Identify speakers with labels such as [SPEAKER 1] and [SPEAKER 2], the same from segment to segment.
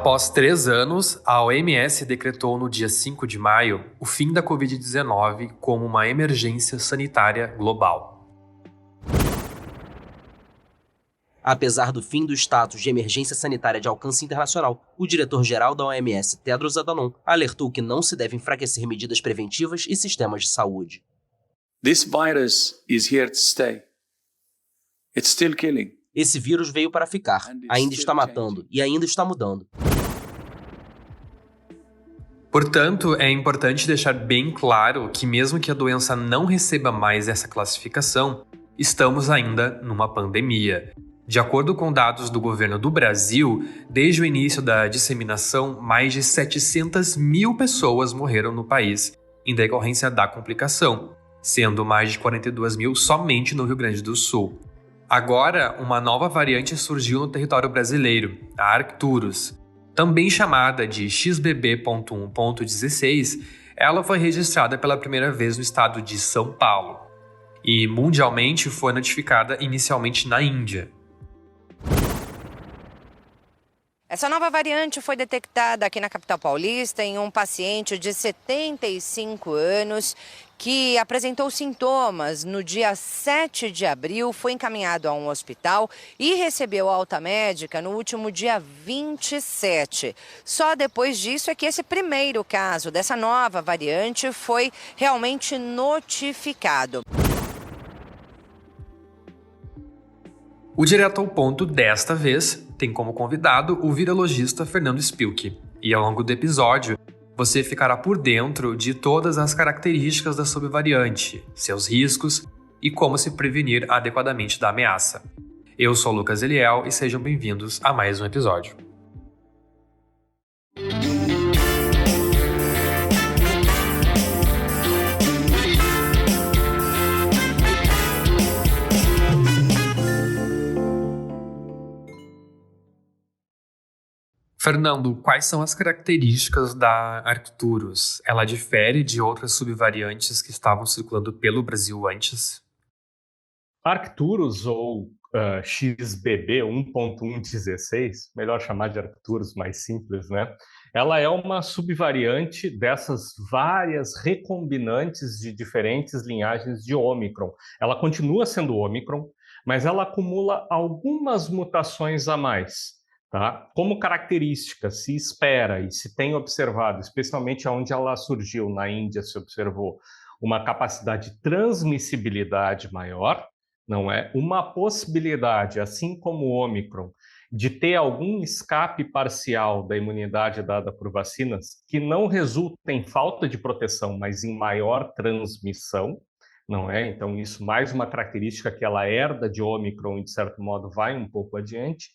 [SPEAKER 1] Após 3 anos, a OMS decretou no dia 5 de maio o fim da Covid-19 como uma emergência sanitária global.
[SPEAKER 2] Apesar do fim do status de emergência sanitária de alcance internacional, o diretor-geral da OMS, Tedros Adhanom, alertou que não se deve enfraquecer medidas preventivas e sistemas de saúde.
[SPEAKER 3] This virus is here to stay. It's still killing.
[SPEAKER 2] Esse vírus veio para ficar, ainda está matando e ainda está mudando.
[SPEAKER 1] Portanto, é importante deixar bem claro que mesmo que a doença não receba mais essa classificação, estamos ainda numa pandemia. De acordo com dados do governo do Brasil, desde o início da disseminação, mais de 700 mil pessoas morreram no país em decorrência da complicação, sendo mais de 42 mil somente no Rio Grande do Sul. Agora, uma nova variante surgiu no território brasileiro, a Arcturus. Também chamada de XBB.1.16, ela foi registrada pela primeira vez no estado de São Paulo e mundialmente foi notificada inicialmente na Índia.
[SPEAKER 4] Essa nova variante foi detectada aqui na capital paulista em um paciente de 75 anos que apresentou sintomas no dia 7 de abril, foi encaminhado a um hospital e recebeu alta médica no último dia 27. Só depois disso é que esse primeiro caso dessa nova variante foi realmente notificado.
[SPEAKER 1] O Direto ao Ponto desta vez tem como convidado o virologista Fernando Spilk. E ao longo do episódio, você ficará por dentro de todas as características da subvariante, seus riscos e como se prevenir adequadamente da ameaça. Eu sou Lucas Eliel e sejam bem-vindos a mais um episódio. Fernando, quais são as características da Arcturus? Ela difere de outras subvariantes que estavam circulando pelo Brasil antes?
[SPEAKER 5] Arcturus, ou XBB 1.116, melhor chamar de Arcturus, mais simples, né? Ela é uma subvariante dessas várias recombinantes de diferentes linhagens de Ômicron. Ela continua sendo Ômicron, mas ela acumula algumas mutações a mais. Tá? Como característica, se espera e se tem observado, especialmente onde ela surgiu, na Índia, se observou uma capacidade de transmissibilidade maior, não é? Uma possibilidade, assim como o Ômicron, de ter algum escape parcial da imunidade dada por vacinas, que não resulta em falta de proteção, mas em maior transmissão, não é? Então, isso mais uma característica que ela herda de Ômicron e, de certo modo, vai um pouco adiante.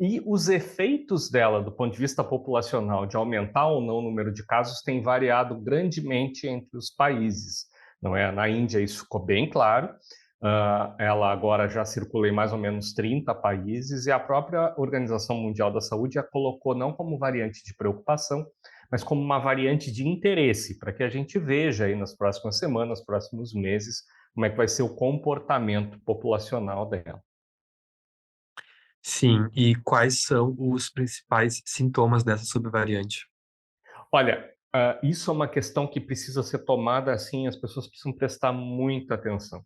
[SPEAKER 5] E os efeitos dela, do ponto de vista populacional, de aumentar ou não o número de casos, tem variado grandemente entre os países. Não é? Na Índia isso ficou bem claro, ela agora já circula em mais ou menos 30 países, e a própria Organização Mundial da Saúde a colocou não como variante de preocupação, mas como uma variante de interesse, para que a gente veja aí nas próximas semanas, próximos meses, como é que vai ser o comportamento populacional dela.
[SPEAKER 1] Sim, e quais são os principais sintomas dessa subvariante?
[SPEAKER 5] Olha, isso é uma questão que precisa ser tomada assim, as pessoas precisam prestar muita atenção.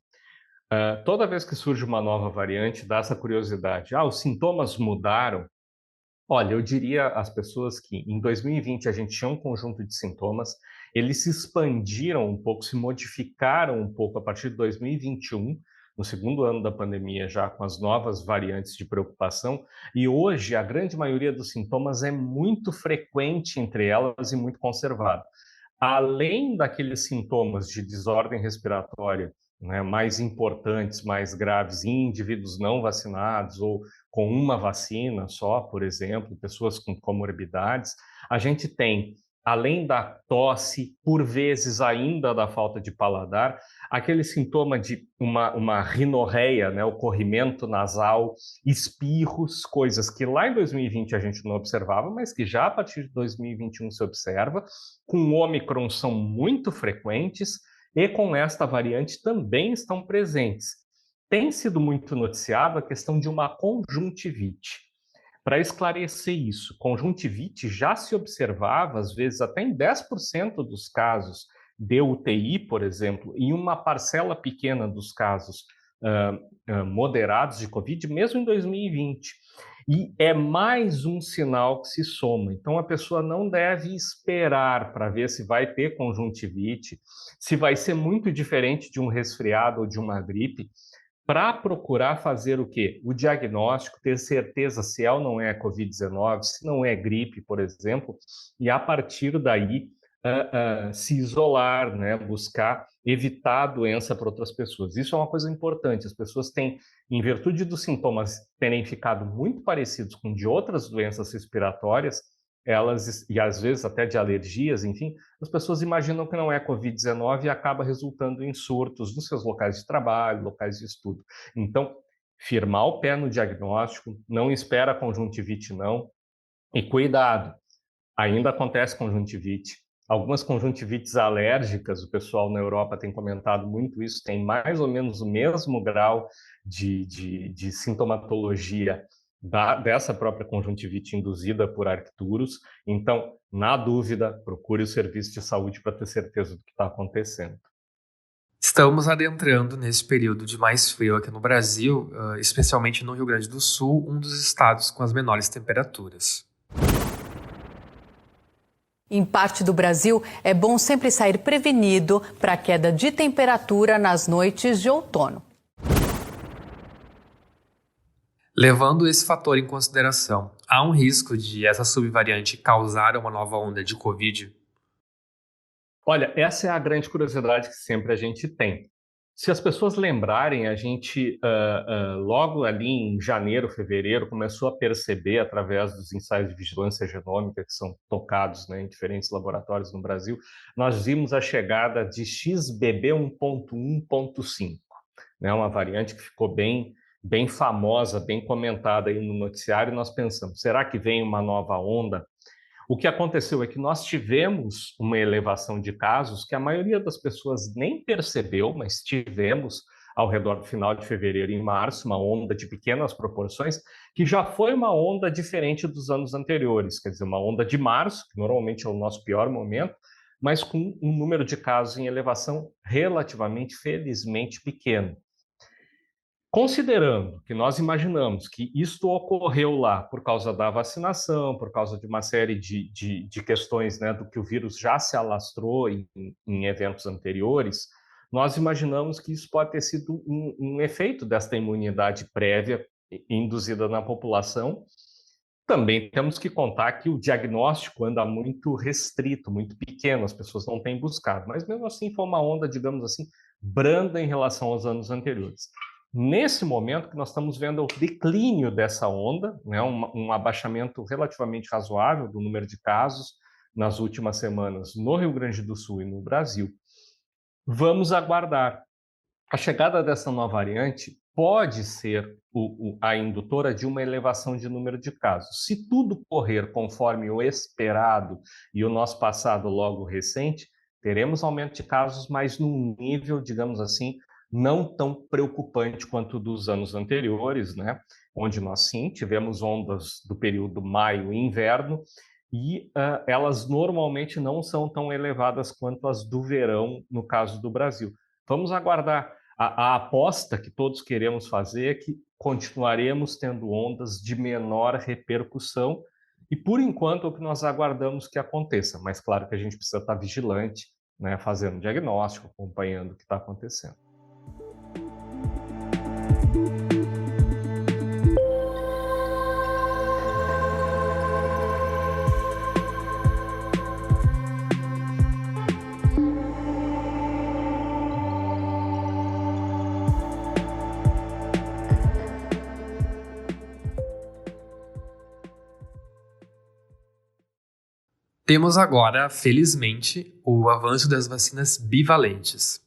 [SPEAKER 5] Toda vez que surge uma nova variante, dá essa curiosidade. Os sintomas mudaram? Olha, eu diria às pessoas que em 2020 a gente tinha um conjunto de sintomas, eles se expandiram um pouco, se modificaram um pouco a partir de 2021, no segundo ano da pandemia, já com as novas variantes de preocupação, e hoje a grande maioria dos sintomas é muito frequente entre elas e muito conservado. Além daqueles sintomas de desordem respiratória, né, mais importantes, mais graves em indivíduos não vacinados ou com uma vacina só, por exemplo, pessoas com comorbidades, a gente tem, além da tosse, por vezes ainda da falta de paladar, aquele sintoma de uma rinorreia, né, o corrimento nasal, espirros, coisas que lá em 2020 a gente não observava, mas que já a partir de 2021 se observa, com o Ômicron são muito frequentes, e com esta variante também estão presentes. Tem sido muito noticiado a questão de uma conjuntivite. Para esclarecer isso, conjuntivite já se observava, às vezes, até em 10% dos casos de UTI, por exemplo, em uma parcela pequena dos casos moderados de Covid, mesmo em 2020. E é mais um sinal que se soma. Então, a pessoa não deve esperar para ver se vai ter conjuntivite, se vai ser muito diferente de um resfriado ou de uma gripe, para procurar fazer o quê? O diagnóstico, ter certeza se é ou não é Covid-19, se não é gripe, por exemplo, e a partir daí se isolar, né? Buscar evitar a doença para outras pessoas. Isso é uma coisa importante. As pessoas têm, em virtude dos sintomas terem ficado muito parecidos com de outras doenças respiratórias, elas, e às vezes até de alergias, enfim, as pessoas imaginam que não é Covid-19 e acaba resultando em surtos nos seus locais de trabalho, locais de estudo. Então, firmar o pé no diagnóstico, não espera a conjuntivite não, e cuidado, ainda acontece conjuntivite. Algumas conjuntivites alérgicas, o pessoal na Europa tem comentado muito isso, tem mais ou menos o mesmo grau de sintomatologia dessa própria conjuntivite induzida por Arcturus. Então, na dúvida, procure o serviço de saúde para ter certeza do que está acontecendo.
[SPEAKER 1] Estamos adentrando nesse período de mais frio aqui no Brasil, especialmente no Rio Grande do Sul, um dos estados com as menores temperaturas.
[SPEAKER 6] Em parte do Brasil, é bom sempre sair prevenido para a queda de temperatura nas noites de outono.
[SPEAKER 1] Levando esse fator em consideração, há um risco de essa subvariante causar uma nova onda de Covid?
[SPEAKER 5] Olha, essa é a grande curiosidade que sempre a gente tem. Se as pessoas lembrarem, a gente logo ali em janeiro, fevereiro, começou a perceber através dos ensaios de vigilância genômica que são tocados, né, em diferentes laboratórios no Brasil, nós vimos a chegada de XBB 1.1.5, né, uma variante que ficou bem famosa, bem comentada aí no noticiário, e nós pensamos, será que vem uma nova onda? O que aconteceu é que nós tivemos uma elevação de casos que a maioria das pessoas nem percebeu, mas tivemos ao redor do final de fevereiro e março, uma onda de pequenas proporções, que já foi uma onda diferente dos anos anteriores, quer dizer, uma onda de março, que normalmente é o nosso pior momento, mas com um número de casos em elevação relativamente, felizmente, pequeno. Considerando que nós imaginamos que isto ocorreu lá por causa da vacinação, por causa de uma série de questões, né, do que o vírus já se alastrou em eventos anteriores, nós imaginamos que isso pode ter sido um efeito desta imunidade prévia induzida na população. Também temos que contar que o diagnóstico anda muito restrito, muito pequeno, as pessoas não têm buscado, mas mesmo assim foi uma onda, digamos assim, branda em relação aos anos anteriores. Nesse momento que nós estamos vendo o declínio dessa onda, né, um abaixamento relativamente razoável do número de casos nas últimas semanas no Rio Grande do Sul e no Brasil, vamos aguardar. A chegada dessa nova variante pode ser a indutora de uma elevação de número de casos. Se tudo correr conforme o esperado e o nosso passado logo recente, teremos aumento de casos, mas num nível, digamos assim, não tão preocupante quanto dos anos anteriores, né? Onde nós sim tivemos ondas do período maio e inverno, e elas normalmente não são tão elevadas quanto as do verão, no caso do Brasil. Vamos aguardar. A aposta que todos queremos fazer é que continuaremos tendo ondas de menor repercussão, e por enquanto é o que nós aguardamos que aconteça, mas claro que a gente precisa estar vigilante, né? Fazendo diagnóstico, acompanhando o que está acontecendo.
[SPEAKER 1] Temos agora, felizmente, o avanço das vacinas bivalentes.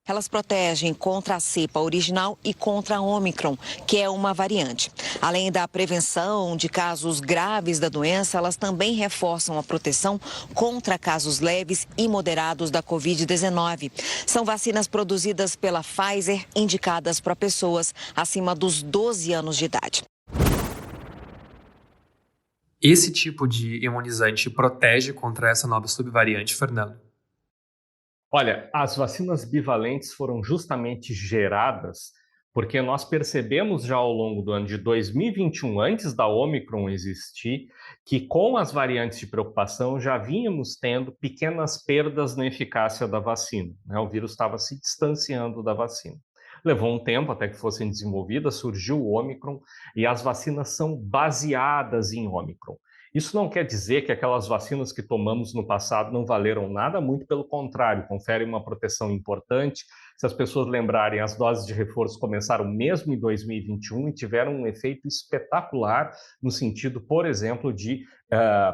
[SPEAKER 7] Elas protegem contra a cepa original e contra a Omicron, que é uma variante. Além da prevenção de casos graves da doença, elas também reforçam a proteção contra casos leves e moderados da Covid-19. São vacinas produzidas pela Pfizer, indicadas para pessoas acima dos 12 anos de idade.
[SPEAKER 1] Esse tipo de imunizante protege contra essa nova subvariante, Fernando?
[SPEAKER 5] Olha, as vacinas bivalentes foram justamente geradas porque nós percebemos já ao longo do ano de 2021, antes da Omicron existir, que com as variantes de preocupação já vínhamos tendo pequenas perdas na eficácia da vacina, né? O vírus estava se distanciando da vacina. Levou um tempo até que fossem desenvolvidas, surgiu o Omicron e as vacinas são baseadas em Omicron. Isso não quer dizer que aquelas vacinas que tomamos no passado não valeram nada, muito pelo contrário, conferem uma proteção importante. Se as pessoas lembrarem, as doses de reforço começaram mesmo em 2021 e tiveram um efeito espetacular no sentido, por exemplo, de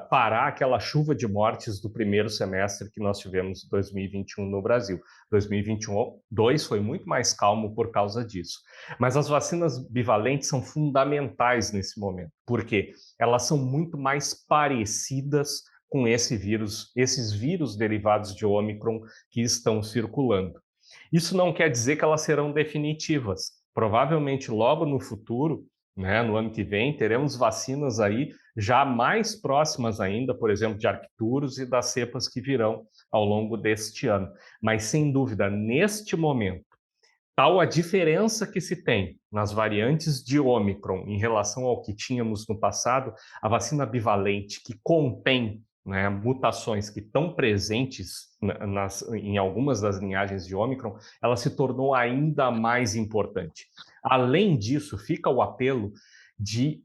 [SPEAKER 5] parar aquela chuva de mortes do primeiro semestre que nós tivemos em 2021 no Brasil. 2022 foi muito mais calmo por causa disso. Mas as vacinas bivalentes são fundamentais nesse momento. Por quê? Elas são muito mais parecidas com esses vírus derivados de Omicron que estão circulando. Isso não quer dizer que elas serão definitivas. Provavelmente logo no futuro, né, no ano que vem, teremos vacinas aí já mais próximas ainda, por exemplo, de Arcturus e das cepas que virão ao longo deste ano. Mas, sem dúvida, neste momento, tal a diferença que se tem nas variantes de Omicron em relação ao que tínhamos no passado, a vacina bivalente que contém, né, mutações que estão presentes em algumas das linhagens de Omicron, ela se tornou ainda mais importante. Além disso, fica o apelo de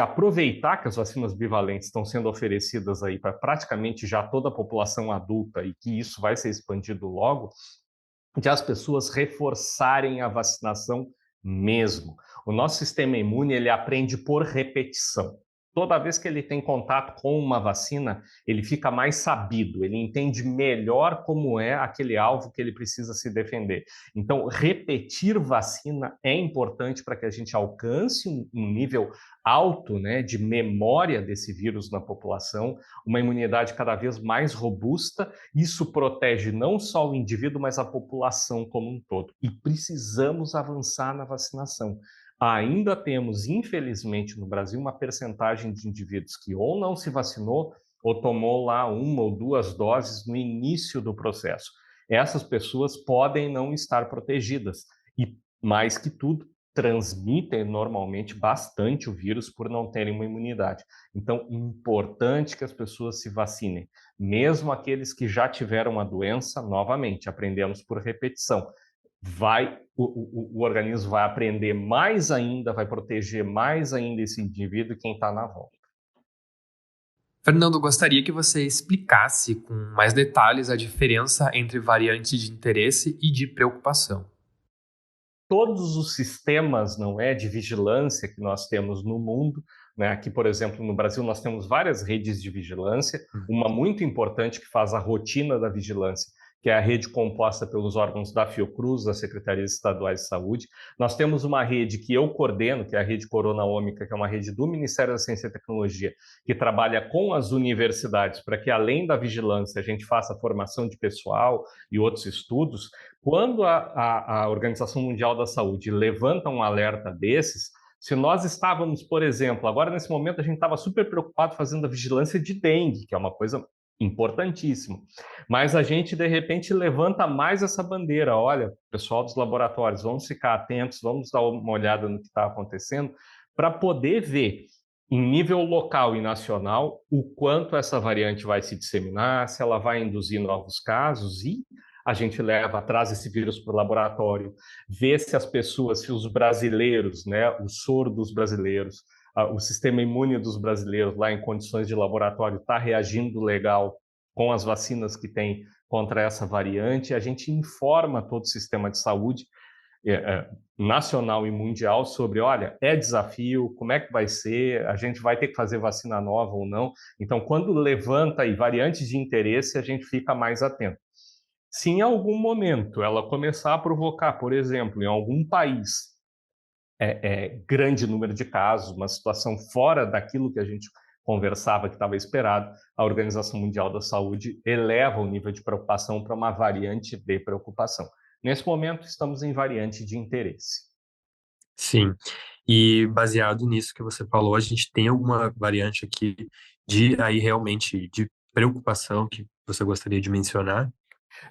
[SPEAKER 5] aproveitar que as vacinas bivalentes estão sendo oferecidas aí para praticamente já toda a população adulta e que isso vai ser expandido logo, de as pessoas reforçarem a vacinação mesmo. O nosso sistema imune, ele aprende por repetição. Toda vez que ele tem contato com uma vacina, ele fica mais sabido, ele entende melhor como é aquele alvo que ele precisa se defender. Então, repetir vacina é importante para que a gente alcance um nível alto, né, de memória desse vírus na população, uma imunidade cada vez mais robusta. Isso protege não só o indivíduo, mas a população como um todo. E precisamos avançar na vacinação. Ainda temos, infelizmente, no Brasil, uma percentagem de indivíduos que ou não se vacinou ou tomou lá 1 ou 2 doses no início do processo. Essas pessoas podem não estar protegidas e, mais que tudo, transmitem normalmente bastante o vírus por não terem uma imunidade. Então, importante que as pessoas se vacinem, mesmo aqueles que já tiveram a doença, novamente, aprendemos por repetição. O organismo vai aprender mais ainda, vai proteger mais ainda esse indivíduo e quem está na volta.
[SPEAKER 1] Fernando, gostaria que você explicasse com mais detalhes a diferença entre variante de interesse e de preocupação.
[SPEAKER 5] Todos os sistemas, não é, de vigilância que nós temos no mundo, né? Aqui, por exemplo, no Brasil, nós temos várias redes de vigilância, uma muito importante que faz a rotina da vigilância, que é a rede composta pelos órgãos da Fiocruz, das Secretarias Estaduais de Saúde. Nós temos uma rede que eu coordeno, que é a Rede Corona Ômica, que é uma rede do Ministério da Ciência e Tecnologia, que trabalha com as universidades para que, além da vigilância, a gente faça formação de pessoal e outros estudos. Quando a Organização Mundial da Saúde levanta um alerta desses, se nós estávamos, por exemplo, agora nesse momento a gente estava super preocupado fazendo a vigilância de dengue, que é uma coisa importantíssimo. Mas a gente, de repente, levanta mais essa bandeira. Olha, pessoal dos laboratórios, vamos ficar atentos, vamos dar uma olhada no que está acontecendo, para poder ver, em nível local e nacional, o quanto essa variante vai se disseminar, se ela vai induzir novos casos, e a gente traz esse vírus para o laboratório, vê se as pessoas, se os brasileiros, né, os sordos brasileiros, o sistema imune dos brasileiros lá em condições de laboratório está reagindo legal com as vacinas que tem contra essa variante. A gente informa todo o sistema de saúde nacional e mundial sobre, olha, é desafio, como é que vai ser, a gente vai ter que fazer vacina nova ou não. Então, quando levanta aí variantes de interesse, a gente fica mais atento. Se em algum momento ela começar a provocar, por exemplo, em algum país, grande número de casos, uma situação fora daquilo que a gente conversava que estava esperado, a Organização Mundial da Saúde eleva o nível de preocupação para uma variante de preocupação. Nesse momento, estamos em variante de interesse.
[SPEAKER 1] Sim, e baseado nisso que você falou, a gente tem alguma variante aqui de aí realmente de preocupação que você gostaria de mencionar?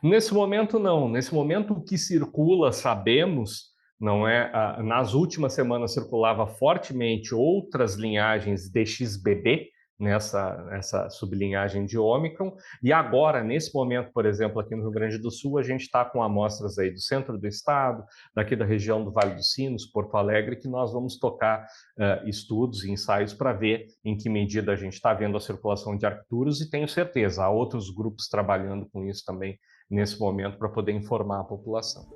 [SPEAKER 5] Nesse momento, não. Nesse momento, o que circula, sabemos, não é? Nas últimas semanas circulava fortemente outras linhagens de XBB, nessa sublinhagem de Ômicron, e agora, nesse momento, por exemplo, aqui no Rio Grande do Sul, a gente está com amostras aí do centro do estado, daqui da região do Vale dos Sinos, Porto Alegre, que nós vamos tocar estudos e ensaios para ver em que medida a gente está vendo a circulação de Arcturus, e tenho certeza, há outros grupos trabalhando com isso também nesse momento para poder informar a população.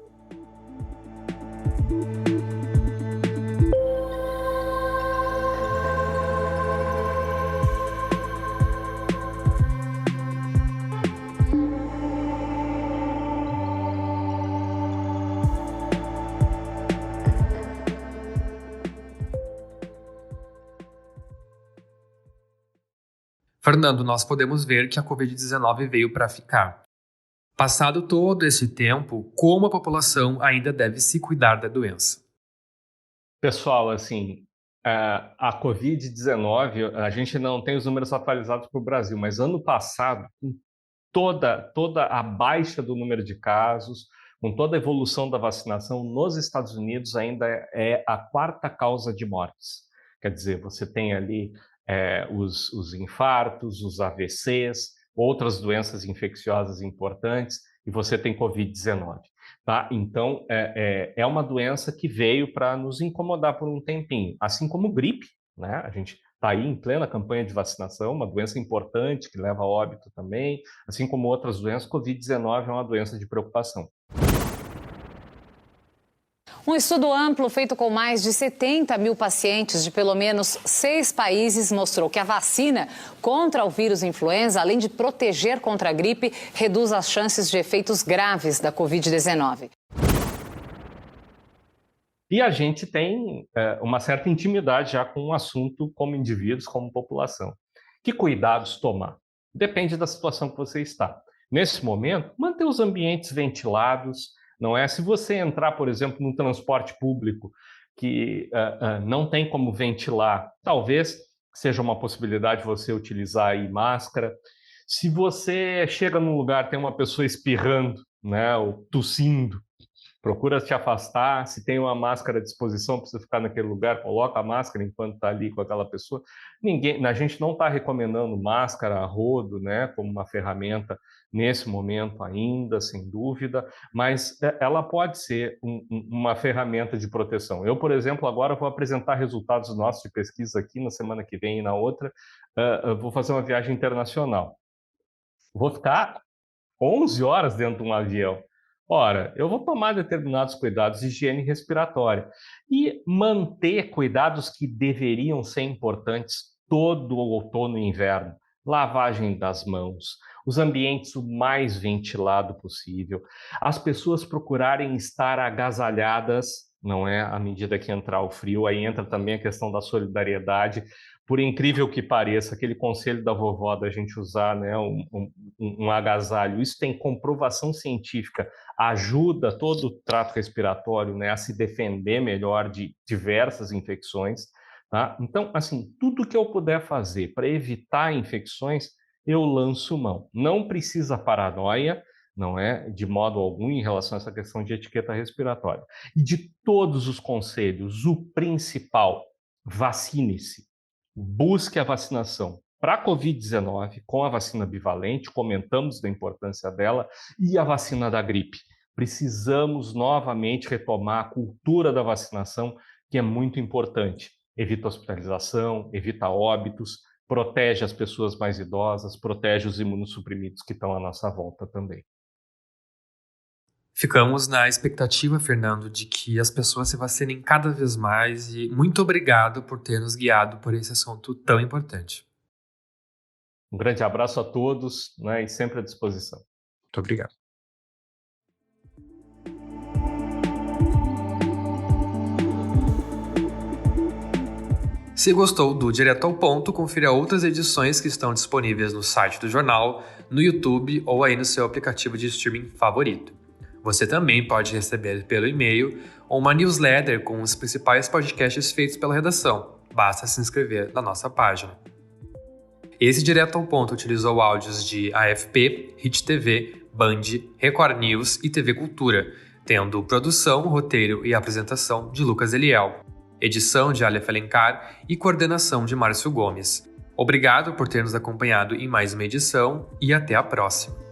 [SPEAKER 1] Fernando, nós podemos ver que a Covid-19 veio para ficar. Passado todo esse tempo, como a população ainda deve se cuidar da doença?
[SPEAKER 5] Pessoal, assim, a Covid-19, a gente não tem os números atualizados para o Brasil, mas ano passado, com toda a baixa do número de casos, com toda a evolução da vacinação, nos Estados Unidos ainda é a quarta causa de mortes. Quer dizer, você tem ali os infartos, os AVCs, outras doenças infecciosas importantes, e você tem Covid-19. Tá? Então, é uma doença que veio para nos incomodar por um tempinho, assim como gripe, né? A gente está aí em plena campanha de vacinação, uma doença importante que leva a óbito também, assim como outras doenças. Covid-19 é uma doença de preocupação.
[SPEAKER 8] Um estudo amplo feito com mais de 70 mil pacientes de pelo menos 6 países mostrou que a vacina contra o vírus influenza, além de proteger contra a gripe, reduz as chances de efeitos graves da Covid-19.
[SPEAKER 5] E a gente tem uma certa intimidade já com o assunto como indivíduos, como população. Que cuidados tomar? Depende da situação que você está. Nesse momento, manter os ambientes ventilados, não é? Se você entrar, por exemplo, no transporte público que não tem como ventilar, talvez seja uma possibilidade você utilizar aí máscara. Se você chega num lugar, tem uma pessoa espirrando, né, ou tossindo, procura se afastar. Se tem uma máscara à disposição para você ficar naquele lugar, coloca a máscara enquanto está ali com aquela pessoa. A gente não está recomendando máscara a rodo, né, como uma ferramenta nesse momento ainda, sem dúvida, mas ela pode ser uma ferramenta de proteção. Eu, por exemplo, agora vou apresentar resultados nossos de pesquisa aqui na semana que vem e na outra. Vou fazer uma viagem internacional. Vou ficar 11 horas dentro de um avião. Ora, eu vou tomar determinados cuidados de higiene respiratória e manter cuidados que deveriam ser importantes todo o outono e inverno. Lavagem das mãos, os ambientes o mais ventilado possível, as pessoas procurarem estar agasalhadas, não é? À medida que entrar o frio, aí entra também a questão da solidariedade. Por incrível que pareça, aquele conselho da vovó da gente usar, né, um agasalho, isso tem comprovação científica, ajuda todo o trato respiratório, né, a se defender melhor de diversas infecções. Tá? Então, assim, tudo que eu puder fazer para evitar infecções, eu lanço mão. Não precisa paranoia, não é, de modo algum, em relação a essa questão de etiqueta respiratória. E de todos os conselhos, o principal, vacine-se. Busque a vacinação para a Covid-19 com a vacina bivalente, comentamos da importância dela, e a vacina da gripe. Precisamos novamente retomar a cultura da vacinação, que é muito importante. Evita hospitalização, evita óbitos, protege as pessoas mais idosas, protege os imunossuprimidos que estão à nossa volta também.
[SPEAKER 1] Ficamos na expectativa, Fernando, de que as pessoas se vacinem cada vez mais e muito obrigado por ter nos guiado por esse assunto tão importante.
[SPEAKER 5] Um grande abraço a todos, né, e sempre à disposição.
[SPEAKER 1] Muito obrigado. Se gostou do Direto ao Ponto, confira outras edições que estão disponíveis no site do jornal, no YouTube ou aí no seu aplicativo de streaming favorito. Você também pode receber pelo e-mail uma newsletter com os principais podcasts feitos pela redação. Basta se inscrever na nossa página. Esse Direto ao Ponto utilizou áudios de AFP, Hit TV, Band, Record News e TV Cultura, tendo produção, roteiro e apresentação de Lucas Eliel, edição de Aleph Alencar e coordenação de Márcio Gomes. Obrigado por ter nos acompanhado em mais uma edição e até a próxima.